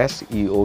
SEO